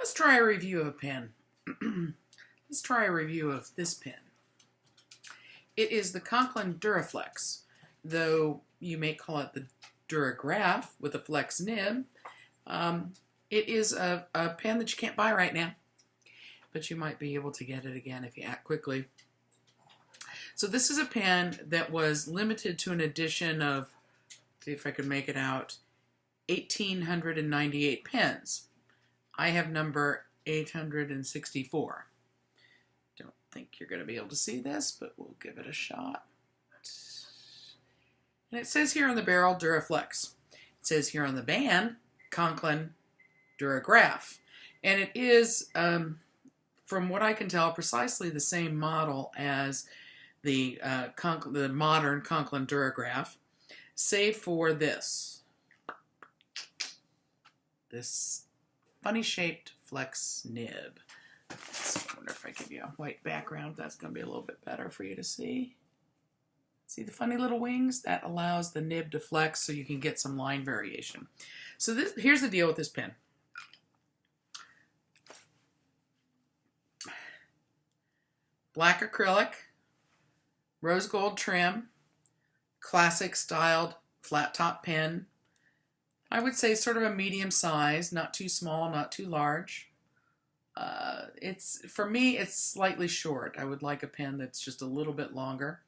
Let's try a review of a pen. Let's try a review of this pen. It is the Conklin Duraflex, though you may call it the Duragraph with a flex nib. It is a pen that you can't buy right now, but you might be able to get it again if you act quickly. So this is a pen that was limited to an edition of, see if I can make it out, 1,898 pens. I have number 864. Don't think you're going to be able to see this, but we'll give it a shot. And it says here on the barrel, Duraflex. It says here on the band, Conklin Duragraph. And it is, from what I can tell, precisely the same model as the modern Conklin Duragraph, save for this funny shaped flex nib. I wonder if I give you a white background, that's going to be a little bit better for you to see. See the funny little wings? That allows the nib to flex so you can get some line variation. So here's the deal with this pen. Black acrylic, rose gold trim, classic styled flat top pen. I would say sort of a medium size, not too small, not too large. For me, it's slightly short. I would like a pen that's just a little bit longer.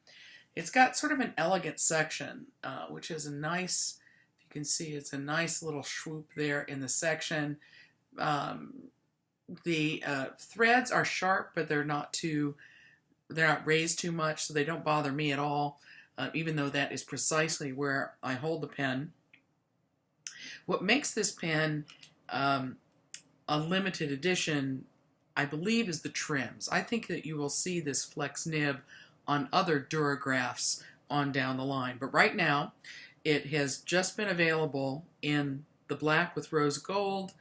It's got sort of an elegant section, which is a nice, you can see it's a nice little swoop there in the section. The threads are sharp, but they're not raised too much, so they don't bother me at all, even though that is precisely where I hold the pen. What makes this pen a limited edition, I believe, is the trims. I think that you will see this flex nib on other Duragraphs on down the line. But right now, it has just been available in the black with rose gold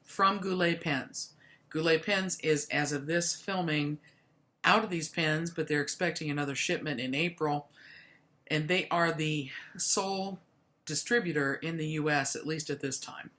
from Goulet Pens. Goulet Pens is, as of this filming, out of these pens, but they're expecting another shipment in April. And they are the sole distributor in the U.S., at least at this time.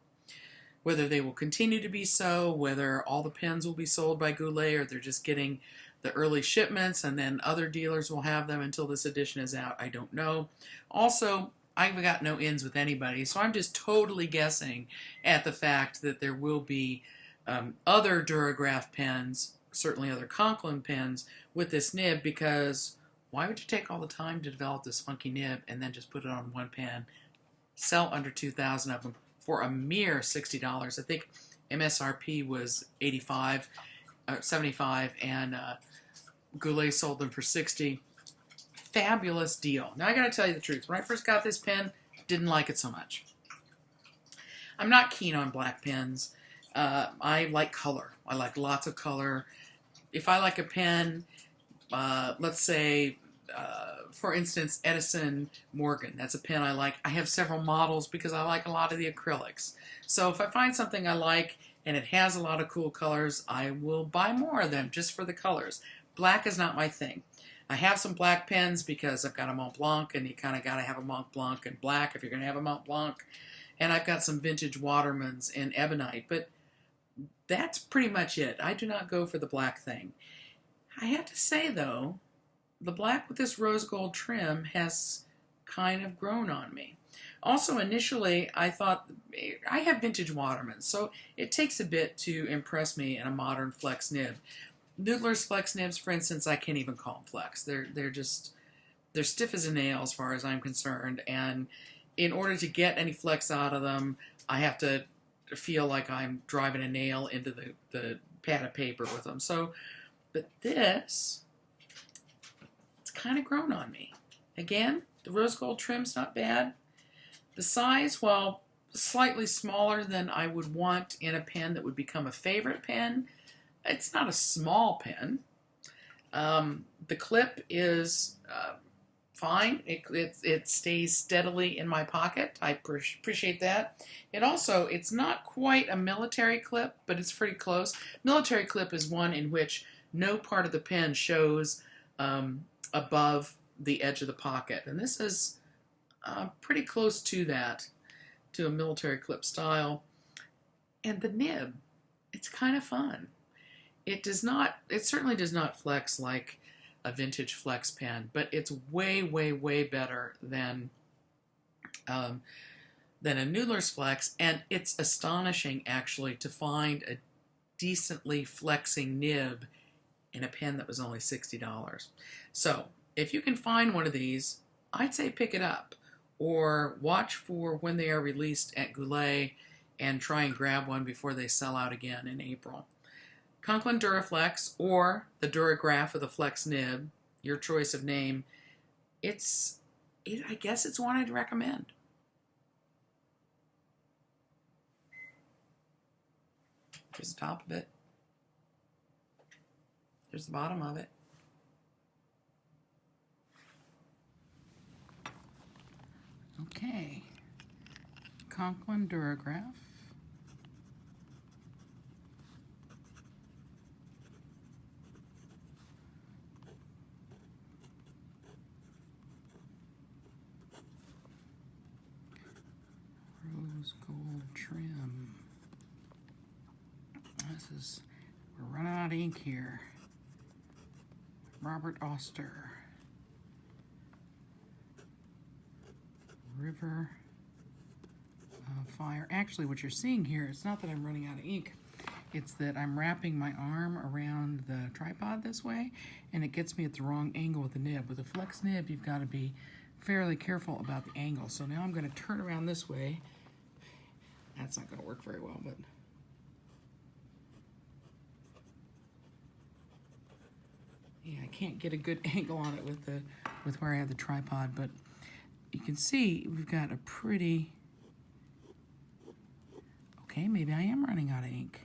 Whether they will continue to be so, whether all the pens will be sold by Goulet, or they're just getting the early shipments and then other dealers will have them until this edition is out, I don't know. Also, I've got no ins with anybody, so I'm just totally guessing at the fact that there will be other Duragraph pens, certainly other Conklin pens, with this nib, because why would you take all the time to develop this funky nib and then just put it on one pen, sell under 2,000 of them for a mere $60? I think MSRP was $85, $75, and Goulet sold them for $60. Fabulous deal. Now I got to tell you the truth. When I first got this pen, didn't like it so much. I'm not keen on black pens. I like color. I like lots of color. If I like a pen, let's say, for instance, Edison Morgan, that's a pen I like. I have several models because I like a lot of the acrylics. So if I find something I like and it has a lot of cool colors, I will buy more of them just for the colors. Black is not my thing. I have some black pens because I've got a Mont Blanc, and you kind of got to have a Mont Blanc in black if you're going to have a Mont Blanc. And I've got some vintage Watermans in ebonite, but that's pretty much it. I do not go for the black thing. I have to say, though, the black with this rose gold trim has kind of grown on me. Also, initially, I thought, I have vintage Watermans, so it takes a bit to impress me in a modern flex nib. Noodler's flex nibs, for instance, I can't even call them flex. They're stiff as a nail as far as I'm concerned, and in order to get any flex out of them, I have to feel like I'm driving a nail into the pad of paper with them. So, but this, it's kind of grown on me. Again, the rose gold trim's not bad. The size, well, slightly smaller than I would want in a pen that would become a favorite pen. It's not a small pen. The clip is fine. It stays steadily in my pocket. I appreciate that. It's not quite a military clip, but it's pretty close. Military clip is one in which no part of the pen shows above the edge of the pocket. And this is pretty close to that, to a military clip style. And the nib, it's kind of fun. It certainly does not flex like a vintage flex pen, but it's way, way, way better than a Noodler's Flex, and it's astonishing actually to find a decently flexing nib in a pen that was only $60. So if you can find one of these, I'd say pick it up, or watch for when they are released at Goulet and try and grab one before they sell out again in April. Conklin Duraflex or the Duragraph with a flex nib, your choice of name. I guess it's one I'd recommend. Here's the top of it. There's the bottom of it. Okay. Conklin Duragraph. Rose gold trim. We're running out of ink here. Robert Oster. River Fire. Actually, what you're seeing here, it's not that I'm running out of ink. It's that I'm wrapping my arm around the tripod this way, and it gets me at the wrong angle with the nib. With a flex nib, you've got to be fairly careful about the angle. So now I'm going to turn around this way. That's not going to work very well, but yeah, I can't get a good angle on it with where I have the tripod, but you can see we've got a pretty, okay, maybe I am running out of ink.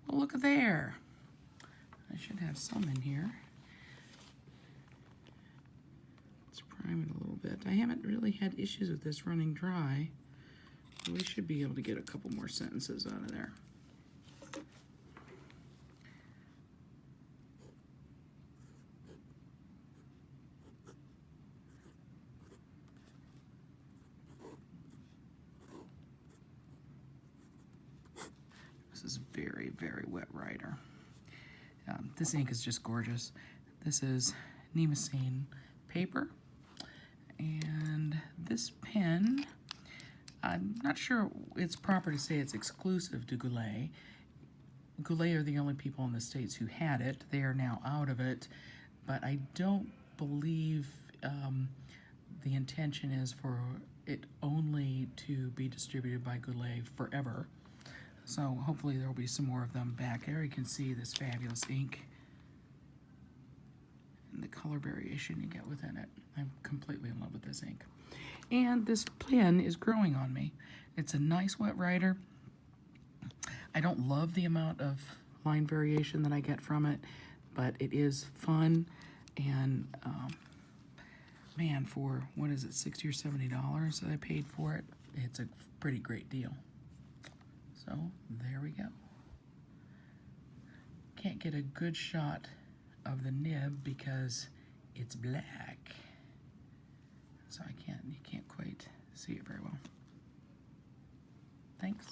Well, look at there. I should have some in here. Let's prime it a little bit. I haven't really had issues with this running dry. We should be able to get a couple more sentences out of there. This is very, very wet writer. This ink is just gorgeous. This is Nemosine paper. And this pen, I'm not sure it's proper to say it's exclusive to Goulet. Goulet are the only people in the States who had it. They are now out of it. But I don't believe the intention is for it only to be distributed by Goulet forever. So hopefully there will be some more of them back. There you can see this fabulous ink and the color variation you get within it. I'm completely in love with this ink. And this pen is growing on me. It's a nice wet writer. I don't love the amount of line variation that I get from it, but it is fun. And man, for what is it, $60 or $70 that I paid for it, it's a pretty great deal. So there we go. Can't get a good shot of the nib because it's black. So you can't quite see it very well. Thanks.